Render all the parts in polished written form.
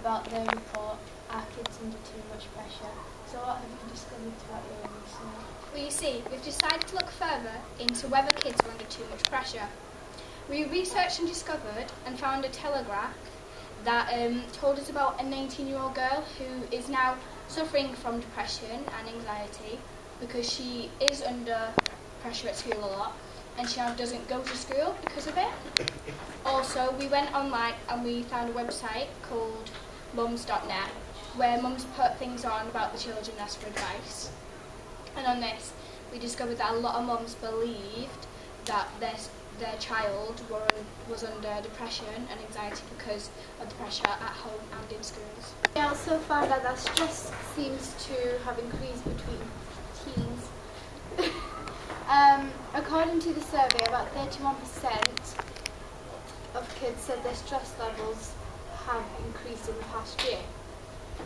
about the report, Are Kids Under Too Much Pressure? So what have you discovered throughout your research? Well, you see, we've decided to look further into whether kids are under too much pressure. We researched and discovered and found a telegraph that told us about a 19-year-old girl who is now suffering from depression and anxiety because she is under pressure at school a lot and she now doesn't go to school because of it. Also, we went online and we found a website called mums.net where mums put things on about the children and ask for advice. And on this, we discovered that a lot of mums believed that their child was under depression and anxiety because of the pressure at home and in schools. We also found out that stress seems to have increased between teens. According to the survey, about 31% of kids said their stress levels have increased in the past year.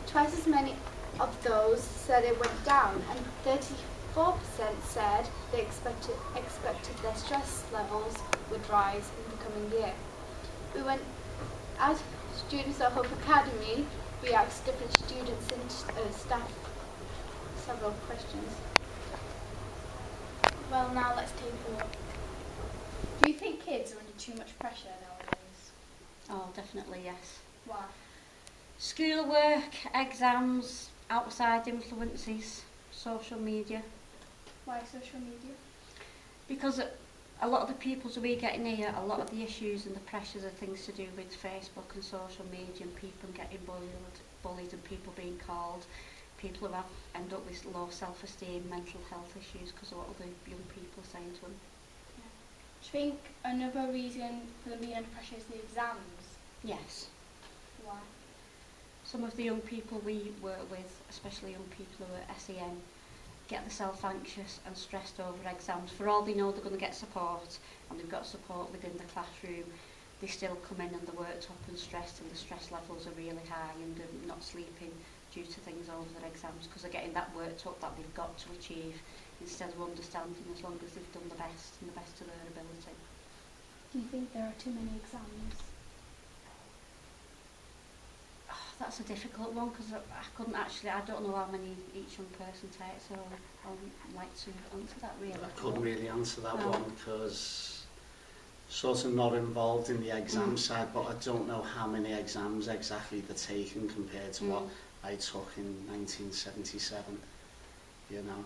Twice as many of those said it went down, and 34% said they expected their stress levels would rise in the coming year. We went, as students at Hope Academy, we asked different students and staff several questions. Well, now let's take a look. Do you think kids are under too much pressure nowadays? Oh, definitely yes. Why? Schoolwork, exams, outside influences, social media. Why social media? Because a lot of the pupils we're getting here, a lot of the issues and the pressures are things to do with Facebook and social media and people getting bullied and people being called. People who end up with low self-esteem, mental health issues because of what other young people are saying to them. Yeah. Do you think another reason for them being under pressure is the exams? Yes. Why? Some of the young people we work with, especially young people who are SEN, get themselves anxious and stressed over exams. For all they know, they're going to get support, and they've got support within the classroom. They still come in and they're worked up and stressed, and the stress levels are really high, and they're not sleeping due to things over their exams because they're getting that worked up that they've got to achieve instead of understanding as long as they've done the best and the best of their ability. Do you think there are too many exams? That's a difficult one because I don't know how many each young person takes, so I'd like to answer that really. I couldn't really answer that one because sort of not involved in the exam side, but I don't know how many exams exactly they're taking compared to what I took in 1977, you know.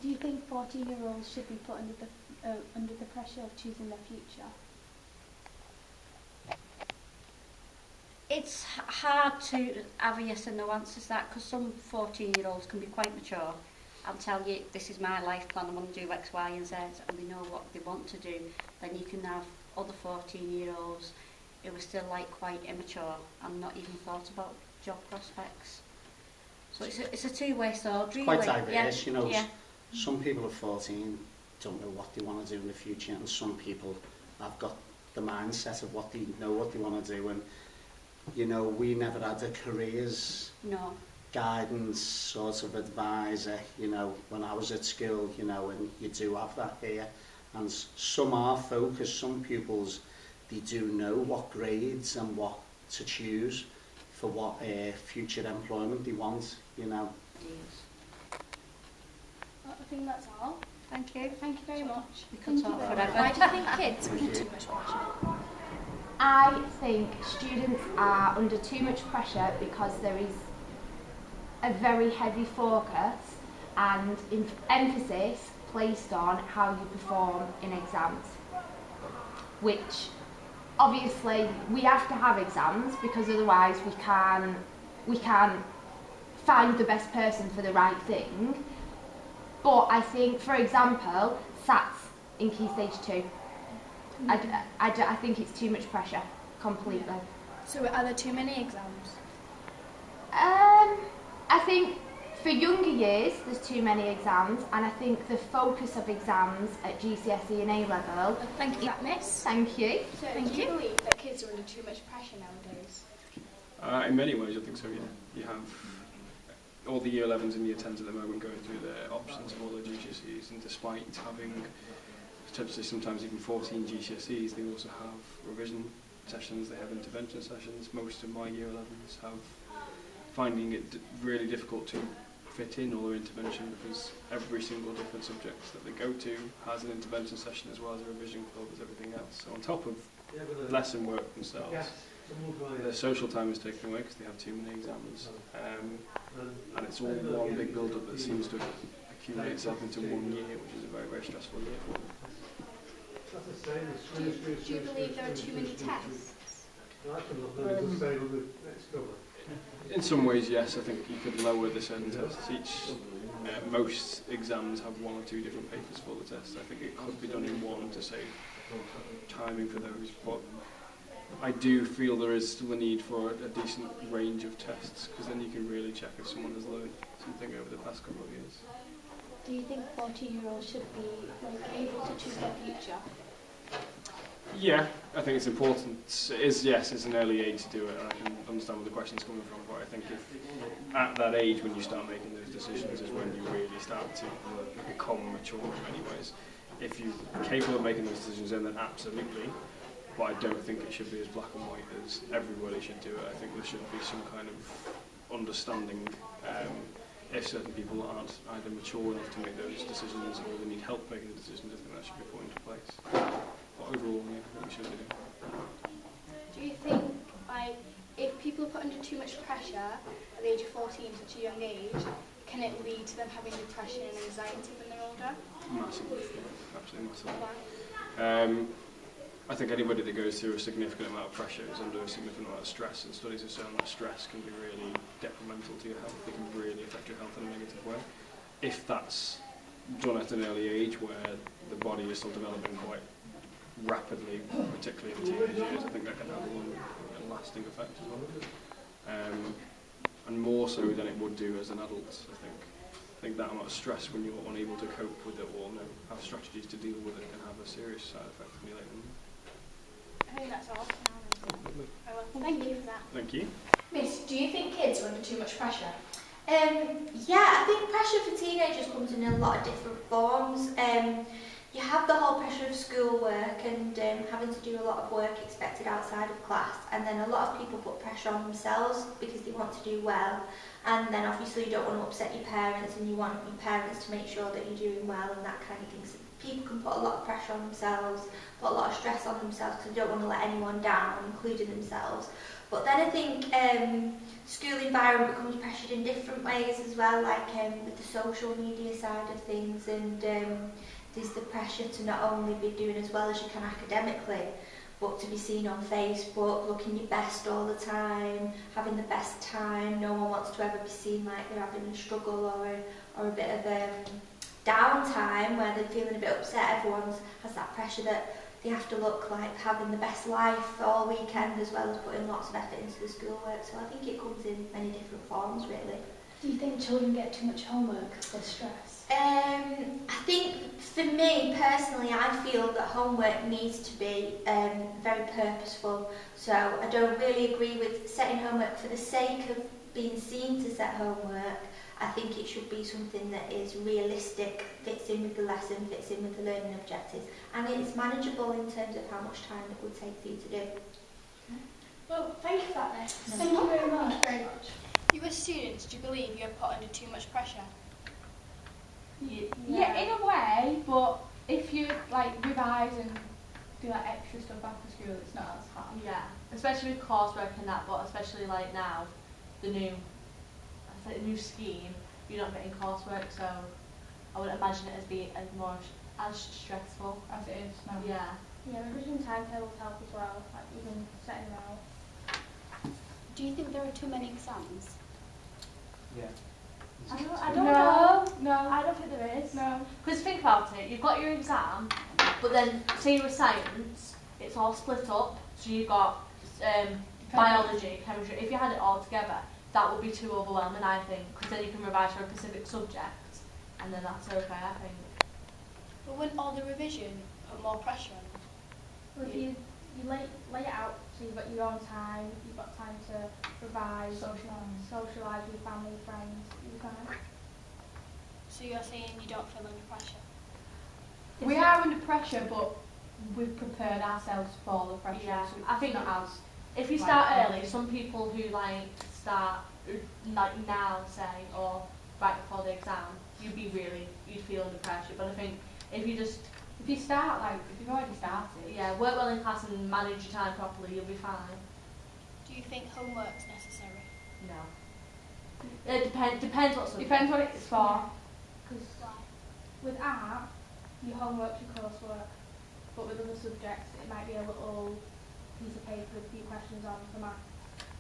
Do you think 14-year-olds should be put under the pressure of choosing their future? It's hard to have a yes and no answers to that because some 14-year-olds can be quite mature and tell you this is my life plan, I want to do X, Y and Z, and they know what they want to do. Then you can have other 14-year-olds who are still like quite immature and not even thought about job prospects. So it's a two-way sword really. Quite diverse, you know. Yeah. Some people at 14 don't know what they want to do in the future, and some people have got the mindset of what they know what they want to do. And you know, we never had a careers guidance sort of advisor, you know, when I was at school, you know, and you do have that here. And some are focused, some pupils, they do know what grades and what to choose for what future employment they want, you know. Well, I think that's all. Thank you. Thank you very much. We could talk forever. Why do you think kids are under too much pressure? I think students are under too much pressure because there is a very heavy focus and emphasis placed on how you perform in exams, which obviously we have to have exams because otherwise we can't find the best person for the right thing. But I think, for example, SATs in Key Stage 2, I think it's too much pressure, completely. So are there too many exams? I think for younger years there's too many exams, and I think the focus of exams at GCSE and A-level... Thank you for that, miss. Thank you. So do you believe that kids are under too much pressure nowadays? In many ways I think so, yeah. You have all the year 11s and year 10s at the moment going through their options of all their GCSEs, and despite having potentially sometimes even 14 GCSEs, they also have revision sessions, they have intervention sessions. Most of my year 11s have finding it really difficult to fit in all their intervention because every single different subject that they go to has an intervention session as well as a revision club as everything else. So on top of lesson work themselves, their social time is taken away because they have too many exams, and it's all one big build-up that seems to accumulate itself into 1 year, which is a very, very stressful year for them. Do you believe there are too many tests? In some ways, yes. I think you could lower the certain tests. Most exams have 1 or 2 different papers for the tests. I think it could be done in one to save timing for those. But I do feel there is still a need for a decent range of tests because then you can really check if someone has learned something over the past couple of years. Do you think 14-year-olds should be able to choose their future? Yeah, I think it's important. Yes, it's an early age to do it, and I can understand where the question's coming from, but I think if at that age when you start making those decisions is when you really start to become mature in many ways. If you're capable of making those decisions then absolutely, but I don't think it should be as black and white as everybody should do it. I think there should be some kind of understanding if certain people aren't either mature enough to make those decisions or they need help making the decisions. I think that should be put into place. But overall, yeah, I think we should do. Do you think, if people are put under too much pressure at the age of 14, such a young age, can it lead to them having depression and anxiety when they're older? Massively, absolutely massively. I think anybody that goes through a significant amount of pressure is under a significant amount of stress, and studies have shown that stress can be really detrimental to your health. It can really affect your health in a negative way. If that's done at an early age where the body is still developing quite rapidly, particularly in teenage years, I think that can have a lasting effect as well. And more so than it would do as an adult, I think. I think that amount of stress when you're unable to cope with it or have strategies to deal with it can have a serious side effect on you later on. I think that's all. Thank you for that. Thank you. Miss, do you think kids are under too much pressure? Yeah, I think pressure for teenagers comes in a lot of different forms. You have the whole pressure of schoolwork and having to do a lot of work expected outside of class, and then a lot of people put pressure on themselves because they want to do well, and then obviously you don't want to upset your parents and you want your parents to make sure that you're doing well and that kind of thing. So people can put a lot of pressure on themselves, put a lot of stress on themselves because they don't want to let anyone down, including themselves. But then I think school environment becomes pressured in different ways as well, like with the social media side of things, and there's the pressure to not only be doing as well as you can academically, but to be seen on Facebook, looking your best all the time, having the best time. No one wants to ever be seen like they're having a struggle or a bit of downtime where they're feeling a bit upset. Everyone has that pressure that they have to look like having the best life all weekend as well as putting lots of effort into the schoolwork. So I think it comes in many different forms, really. Do you think children get too much homework because they're stressed? I think for me personally, I feel that homework needs to be very purposeful. So I don't really agree with setting homework for the sake of being seen to set homework. I think it should be something that is realistic, fits in with the lesson, fits in with the learning objectives, and it's manageable in terms of how much time it would take for you to do. Well, thank you for that, Miss. Thank you very much. Thank you very much. You as students, do you believe you are put under too much pressure? Yeah, in a way, but if you revise and do extra stuff after school, it's not as hard. Yeah, especially with coursework and that, but especially now, the new scheme, you're not getting coursework, so I wouldn't imagine it as being as stressful As it is now. Yeah. Yeah, revision timetables help as well, like even setting them out. Do you think there are too many exams? Yeah. I don't know. No. I don't think there is. No. Because think about it, you've got your exam, but then say with science, it's all split up. So you've got biology, chemistry. If you had it all together, that would be too overwhelming, I think, because then you can revise for a specific subject, and then that's okay, I think. But wouldn't all the revision put more pressure on them? Well, if you lay it out so you've got your own time, you've got time to revise, socialise with family, friends, you can. So you're saying you don't feel under pressure? We are under pressure, but we've prepared ourselves for the pressure. Yeah, so I think it's not as if you like start early. early, some people who like start like now, say, or right before the exam, you'd feel under pressure. But I think if you start like, if you've already started, yeah, work well in class and manage your time properly, you'll be fine. Do you think homework's necessary? No. It depends what subject. Depends what it's for. Because With art, your homework's your coursework, but with other subjects, it might be a little piece of paper with a few questions on for maths,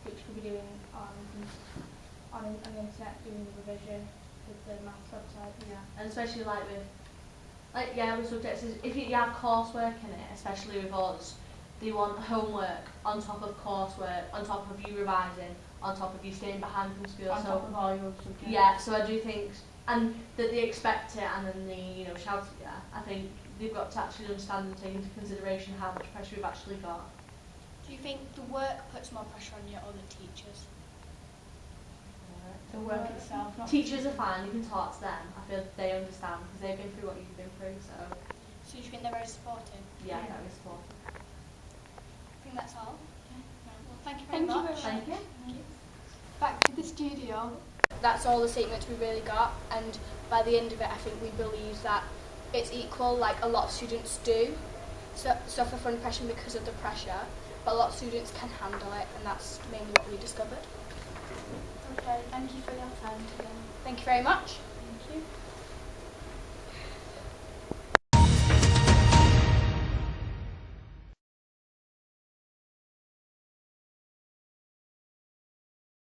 which you could be doing on the internet, doing the revision with the maths website. Yeah, and especially like with subjects, if you have coursework in it, especially with us, they want homework on top of coursework, on top of you revising, on top of you staying behind from school. On top of all your other subjects. Yeah, so I do think, and that they expect it, and then they shout at you. I think they've got to actually understand and take into consideration how much pressure we've actually got. do you think the work puts more pressure on your other teachers? The work itself. Not Teachers are fine, you can talk to them. I feel they understand because they've been through what you've been through, so So do you think they're very supportive? yeah, that is support. I think that's all. Well, thank you very much. Thank you. Back to the studio. That's all the statements we really got, and by the end of it I think we believe that it's equal, like a lot of students do suffer from depression because of the pressure, but a lot of students can handle it, and that's mainly what we discovered. Okay, thank you for your time today. Thank you very much.